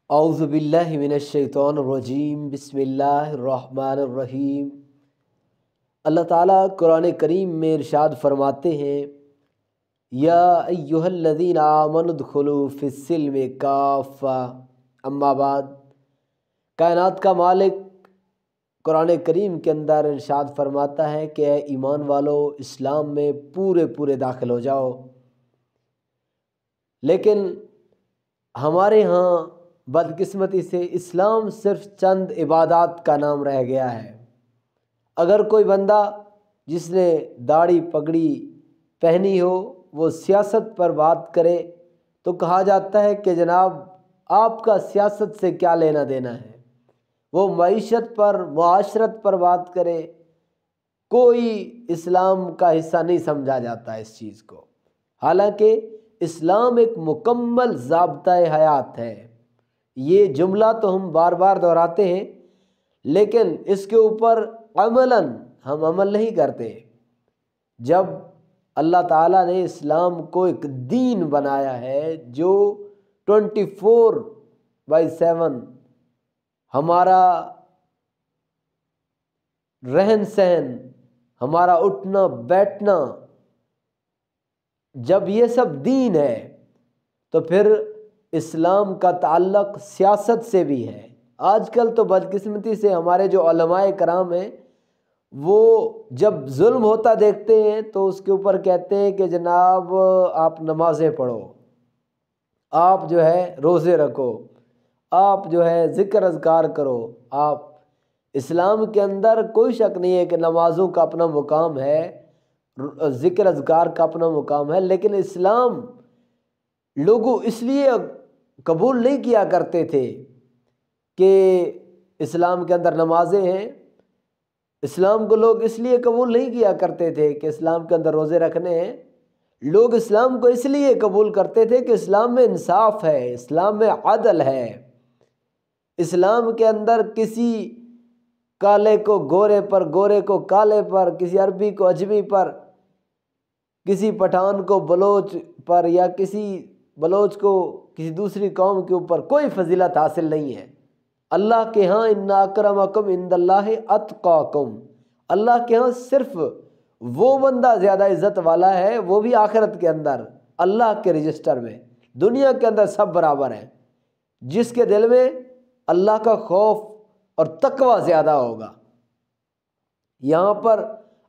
اعوذ باللہ من الشیطان الرجیم، بسم اللہ الرحمن الرحیم۔ اللہ تعالیٰ قرآن کریم میں ارشاد فرماتے ہیں، یا ایہا الذین آمنوا ادخلوا فی السلم کافہ۔ اما بعد، کائنات کا مالک قرآن کریم کے اندر ارشاد فرماتا ہے کہ اے ایمان والو، اسلام میں پورے داخل ہو جاؤ۔ لیکن ہمارے ہاں بدقسمتی سے اسلام صرف چند عبادات کا نام رہ گیا ہے۔ اگر کوئی بندہ جس نے داڑھی پگڑی پہنی ہو وہ سیاست پر بات کرے تو کہا جاتا ہے کہ جناب آپ کا سیاست سے کیا لینا دینا ہے۔ وہ معیشت پر، معاشرت پر بات کرے، کوئی اسلام کا حصہ نہیں سمجھا جاتا اس چیز کو، حالانکہ اسلام ایک مکمل ضابطۂ حیات ہے۔ یہ جملہ تو ہم بار بار دہراتے ہیں، لیکن اس کے اوپر عملاً ہم عمل نہیں کرتے۔ جب اللہ تعالیٰ نے اسلام کو ایک دین بنایا ہے جو 24/7 ہمارا رہن سہن، ہمارا اٹھنا بیٹھنا، جب یہ سب دین ہے تو پھر اسلام کا تعلق سیاست سے بھی ہے۔ آج کل تو بدقسمتی سے ہمارے جو علماء کرام ہیں وہ جب ظلم ہوتا دیکھتے ہیں تو اس کے اوپر کہتے ہیں کہ جناب آپ نمازیں پڑھو، آپ جو ہے روزے رکھو، آپ جو ہے ذکر اذکار کرو۔ آپ اسلام کے اندر کوئی شک نہیں ہے کہ نمازوں کا اپنا مقام ہے، ذکر اذکار کا اپنا مقام ہے، لیکن اسلام لوگوں اس لیے قبول نہیں کیا کرتے تھے کہ اسلام کے اندر نمازیں ہیں۔ اسلام کو لوگ اس لیے قبول نہیں کیا کرتے تھے کہ اسلام کے اندر روزے رکھنے ہیں۔ لوگ اسلام کو اس لیے قبول کرتے تھے کہ اسلام میں انصاف ہے، اسلام میں عدل ہے، اسلام کے اندر کسی کالے کو گورے پر، گورے کو کالے پر، کسی عربی کو اجمی پر، کسی پٹھان کو بلوچ پر، یا کسی بلوچ کو کسی دوسری قوم کے اوپر کوئی فضیلت حاصل نہیں ہے۔ اللہ کے ہاں ان اکرمکم عند اللہ اتقاکم، اللہ کے ہاں صرف وہ بندہ زیادہ عزت والا ہے، وہ بھی آخرت کے اندر اللہ کے رجسٹر میں۔ دنیا کے اندر سب برابر ہیں، جس کے دل میں اللہ کا خوف اور تقوی زیادہ ہوگا۔ یہاں پر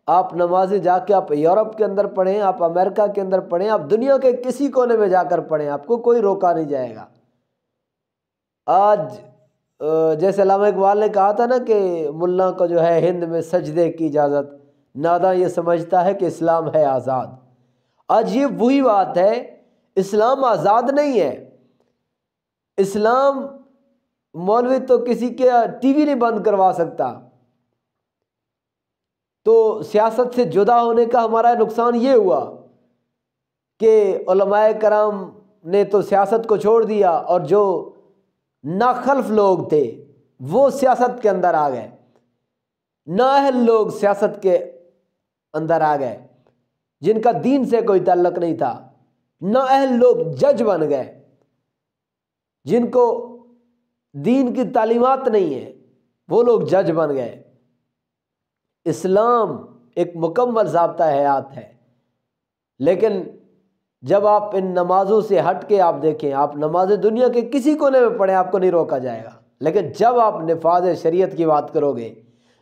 آپ نمازیں جا کے آپ یورپ کے اندر پڑھیں، آپ امریکہ کے اندر پڑھیں، آپ دنیا کے کسی کونے میں جا کر پڑھیں، آپ کو کوئی روکا نہیں جائے گا۔ آج جیسے علامہ اقبال نے کہا تھا نا کہ ملا کو جو ہے ہند میں سجدے کی اجازت، ناداں یہ سمجھتا ہے کہ اسلام ہے آزاد۔ آج یہ وہی بات ہے، اسلام آزاد نہیں ہے۔ اسلام مولوی تو کسی کے ٹی وی نہیں بند کروا سکتا۔ تو سیاست سے جدا ہونے کا ہمارا نقصان یہ ہوا کہ علماء کرام نے تو سیاست کو چھوڑ دیا، اور جو ناخلف لوگ تھے وہ سیاست کے اندر آ گئے، نااہل لوگ سیاست کے اندر آ گئے، جن کا دین سے کوئی تعلق نہیں تھا۔ نااہل لوگ جج بن گئے، جن کو دین کی تعلیمات نہیں ہے، وہ لوگ جج بن گئے۔ اسلام ایک مکمل ضابطہ حیات ہے، لیکن جب آپ ان نمازوں سے ہٹ کے آپ دیکھیں، آپ نمازیں دنیا کے کسی کونے میں پڑھیں، آپ کو نہیں روکا جائے گا، لیکن جب آپ نفاذ شریعت کی بات کرو گے،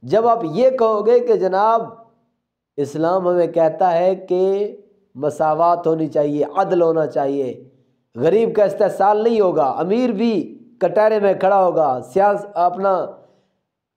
جب آپ یہ کہو گے کہ جناب اسلام ہمیں کہتا ہے کہ مساوات ہونی چاہیے، عدل ہونا چاہیے، غریب کا استحصال نہیں ہوگا، امیر بھی کٹہرے میں کھڑا ہوگا، اپنا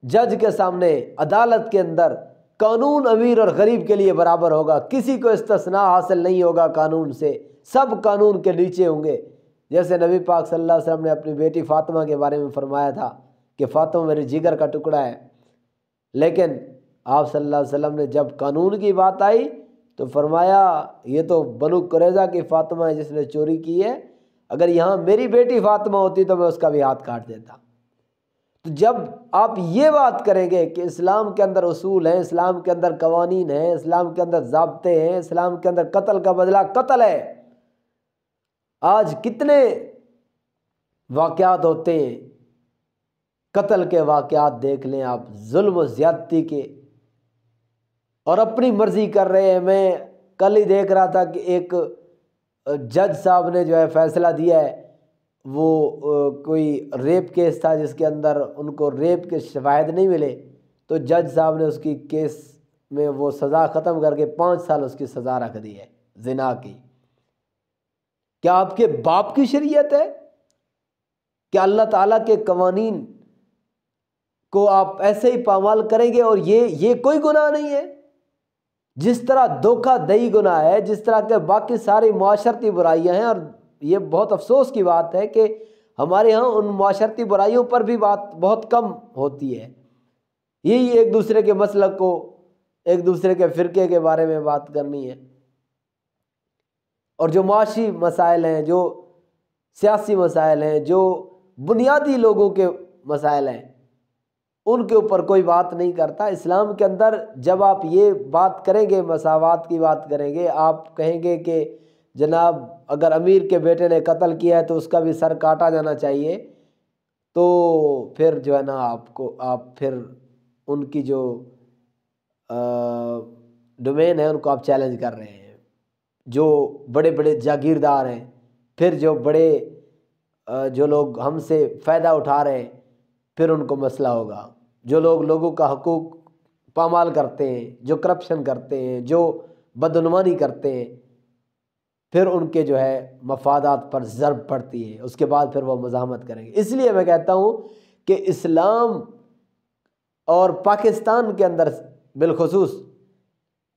جج کے سامنے، عدالت کے اندر قانون امیر اور غریب کے لیے برابر ہوگا، کسی کو استثناء حاصل نہیں ہوگا قانون سے، سب قانون کے نیچے ہوں گے۔ جیسے نبی پاک صلی اللہ علیہ وسلم نے اپنی بیٹی فاطمہ کے بارے میں فرمایا تھا کہ فاطمہ میرے جگر کا ٹکڑا ہے، لیکن آپ صلی اللہ علیہ وسلم نے جب قانون کی بات آئی تو فرمایا یہ تو بنو قریظہ کی فاطمہ ہے جس نے چوری کی ہے، اگر یہاں میری بیٹی فاطمہ ہوتی تو میں اس کا بھی ہاتھ کاٹ دیتا۔ تو جب آپ یہ بات کریں گے کہ اسلام کے اندر اصول ہیں، اسلام کے اندر قوانین ہیں، اسلام کے اندر ضابطے ہیں، اسلام کے اندر قتل کا بدلہ قتل ہے۔ آج کتنے واقعات ہوتے ہیں، قتل کے واقعات دیکھ لیں آپ، ظلم و زیادتی کے، اور اپنی مرضی کر رہے ہیں۔ میں کل ہی دیکھ رہا تھا کہ ایک جج صاحب نے جو ہے فیصلہ دیا ہے، وہ کوئی ریپ کیس تھا جس کے اندر ان کو ریپ کے شواہد نہیں ملے، تو جج صاحب نے اس کی کیس میں وہ سزا ختم کر کے 5 سال اس کی سزا رکھ دی ہے زنا کی۔ کیا آپ کے باپ کی شریعت ہے؟ کیا اللہ تعالیٰ کے قوانین کو آپ ایسے ہی پامال کریں گے؟ اور یہ کوئی گناہ نہیں ہے؟ جس طرح دھوکہ دہی گناہ ہے، جس طرح کے باقی ساری معاشرتی برائیاں ہیں، اور یہ بہت افسوس کی بات ہے کہ ہمارے ہاں ان معاشرتی برائیوں پر بھی بات بہت کم ہوتی ہے۔ یہی ایک دوسرے کے مسلک کو، ایک دوسرے کے فرقے کے بارے میں بات کرنی ہے، اور جو معاشی مسائل ہیں، جو سیاسی مسائل ہیں، جو بنیادی لوگوں کے مسائل ہیں، ان کے اوپر کوئی بات نہیں کرتا۔ اسلام کے اندر جب آپ یہ بات کریں گے، مساوات کی بات کریں گے، آپ کہیں گے کہ جناب اگر امیر کے بیٹے نے قتل کیا ہے تو اس کا بھی سر کاٹا جانا چاہیے، تو پھر جو ہے نا آپ پھر ان کی جو ڈومین ہے ان کو آپ چیلنج کر رہے ہیں۔ جو بڑے بڑے جاگیردار ہیں، پھر جو بڑے جو لوگ ہم سے فائدہ اٹھا رہے ہیں، پھر ان کو مسئلہ ہوگا۔ جو لوگ لوگوں کا حقوق پامال کرتے ہیں، جو کرپشن کرتے ہیں، جو بدعنوانی کرتے ہیں، پھر ان کے جو ہے مفادات پر ضرب پڑتی ہے، اس کے بعد پھر وہ مزاحمت کریں گے۔ اس لیے میں کہتا ہوں کہ اسلام اور پاکستان کے اندر بالخصوص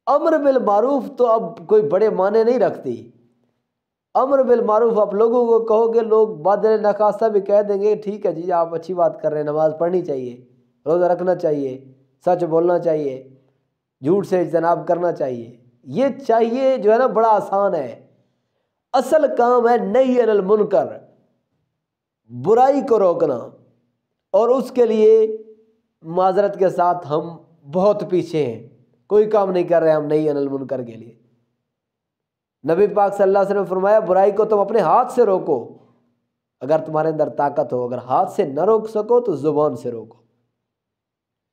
امر بالمعروف تو اب کوئی بڑے معنی نہیں رکھتی۔ امر بالمعروف آپ لوگوں کو کہو گے، لوگ بادل نخواستہ بھی کہہ دیں گے ٹھیک ہے جی آپ اچھی بات کر رہے ہیں، نماز پڑھنی چاہیے، روزہ رکھنا چاہیے، سچ بولنا چاہیے، جھوٹ سے اجتناب کرنا چاہیے۔ یہ چاہیے جو ہے نا بڑا آسان ہے۔ اصل کام ہے نہی عن المنکر، برائی کو روکنا، اور اس کے لیے معذرت کے ساتھ ہم بہت پیچھے ہیں، کوئی کام نہیں کر رہے ہم نہی عن المنکر کے لیے۔ نبی پاک صلی اللہ علیہ وسلم نے فرمایا برائی کو تم اپنے ہاتھ سے روکو اگر تمہارے اندر طاقت ہو، اگر ہاتھ سے نہ روک سکو تو زبان سے روکو،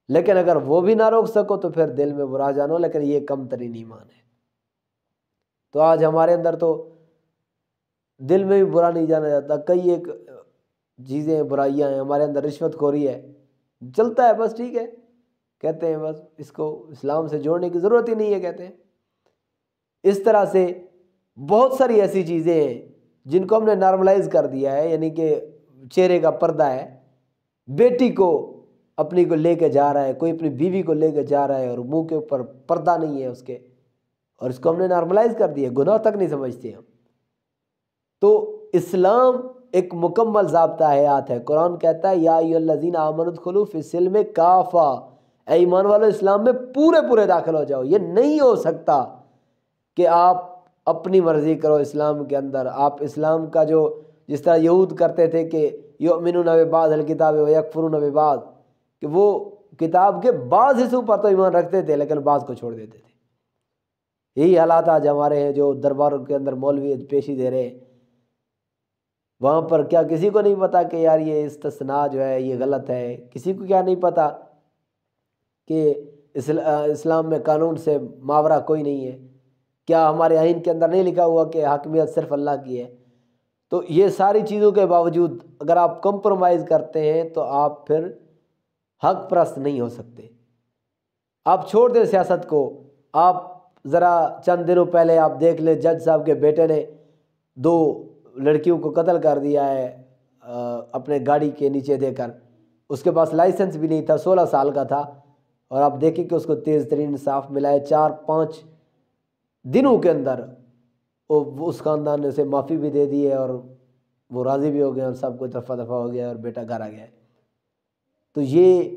لیکن اگر وہ بھی نہ روک سکو تو پھر دل میں برا جانو، لیکن یہ کم ترین ایمان ہے۔ تو آج ہمارے اندر تو دل میں بھی برا نہیں جانا جاتا، کئی ایک چیزیں برائیاں ہیں ہمارے اندر، رشوت خوری ہے، چلتا ہے بس ٹھیک ہے، کہتے ہیں بس اس کو اسلام سے جوڑنے کی ضرورت ہی نہیں ہے، کہتے ہیں۔ اس طرح سے بہت ساری ایسی چیزیں ہیں جن کو ہم نے نارملائز کر دیا ہے، یعنی کہ چہرے کا پردہ ہے، بیٹی کو اپنی کو لے کے جا رہا ہے، کوئی اپنی بیوی کو لے کے جا رہا ہے اور منہ کے اوپر پردہ نہیں ہے اس کے، اور اس کو ہم نے نارملائز کر دیا، گناہ تک نہیں سمجھتے ہم۔ تو اسلام ایک مکمل ضابطہ حیات ہے۔ قرآن کہتا ہے یا ایھا الذین آمنوا ادخلوا فی السلم کافہ، اے ایمان والو اسلام میں پورے داخل ہو جاؤ۔ یہ نہیں ہو سکتا کہ آپ اپنی مرضی کرو اسلام کے اندر۔ آپ اسلام کا جو جس طرح یہود کرتے تھے کہ یؤمنون ببعض الکتاب ویکفرون ببعض، کہ وہ کتاب کے بعض حصوں پر تو ایمان رکھتے تھے لیکن بعض کو چھوڑ دیتے تھے۔ یہی حالات آج ہمارے ہیں، جو درباروں کے اندر مولوی پیشی دے رہے ہیں، وہاں پر کیا کسی کو نہیں پتا کہ یار یہ استثناء جو ہے یہ غلط ہے؟ کسی کو کیا نہیں پتا کہ اسلام میں قانون سے ماورا کوئی نہیں ہے؟ کیا ہمارے آئین کے اندر نہیں لکھا ہوا کہ حاکمیت صرف اللہ کی ہے؟ تو یہ ساری چیزوں کے باوجود اگر آپ کمپرومائز کرتے ہیں تو آپ پھر حق پرست نہیں ہو سکتے۔ آپ چھوڑ دیں سیاست کو، آپ ذرا چند دنوں پہلے آپ دیکھ لیں جج صاحب کے بیٹے نے 2 لڑکیوں کو قتل کر دیا ہے اپنے گاڑی کے نیچے دے کر، اس کے پاس لائسنس بھی نہیں تھا، 16 سال کا تھا، اور آپ دیکھیں کہ اس کو تیز ترین انصاف ملا ہے۔ 4-5 دنوں کے اندر اس خاندان نے اسے معافی بھی دے دی ہے، اور وہ راضی بھی ہو گئے، اور سب کچھ رفع دفع ہو گیا، اور بیٹا گھر آ گیا ہے۔ تو یہ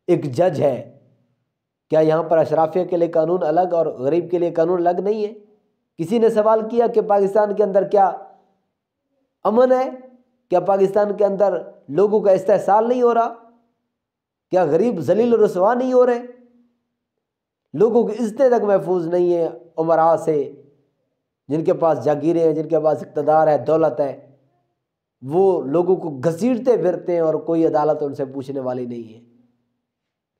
ایک جج ہے۔ کیا یہاں پر اشرافیہ کے لیے قانون الگ اور غریب کے لیے قانون الگ نہیں ہے؟ کسی نے سوال کیا کہ پاکستان کے اندر کیا امن ہے؟ کیا پاکستان کے اندر لوگوں کا استحصال نہیں ہو رہا؟ کیا غریب ذلیل و رسوا نہیں ہو رہے؟ لوگوں کی عزتیں تک محفوظ نہیں ہیں امراء سے، جن کے پاس جاگیریں ہیں، جن کے پاس اقتدار ہے، دولت ہے، وہ لوگوں کو گھسیٹتے پھرتے ہیں اور کوئی عدالت ان سے پوچھنے والی نہیں ہے۔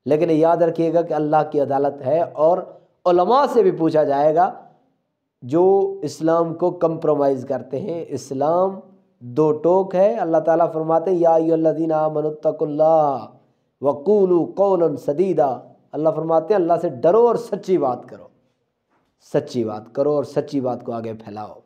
لیکن یاد رکھیے گا کہ اللہ کی عدالت ہے اور علماء سے بھی پوچھا جائے گا جو اسلام کو کمپرومائز کرتے ہیں۔ اسلام دو ٹوک ہے۔ اللہ تعالیٰ فرماتے ہیں یا ایھا الذین آمنوا اتقوا اللہ وقولوا قولا سدیدا۔ اللہ فرماتے ہیں اللہ سے ڈرو اور سچی بات کرو، سچی بات کرو اور سچی بات کو آگے پھیلاؤ۔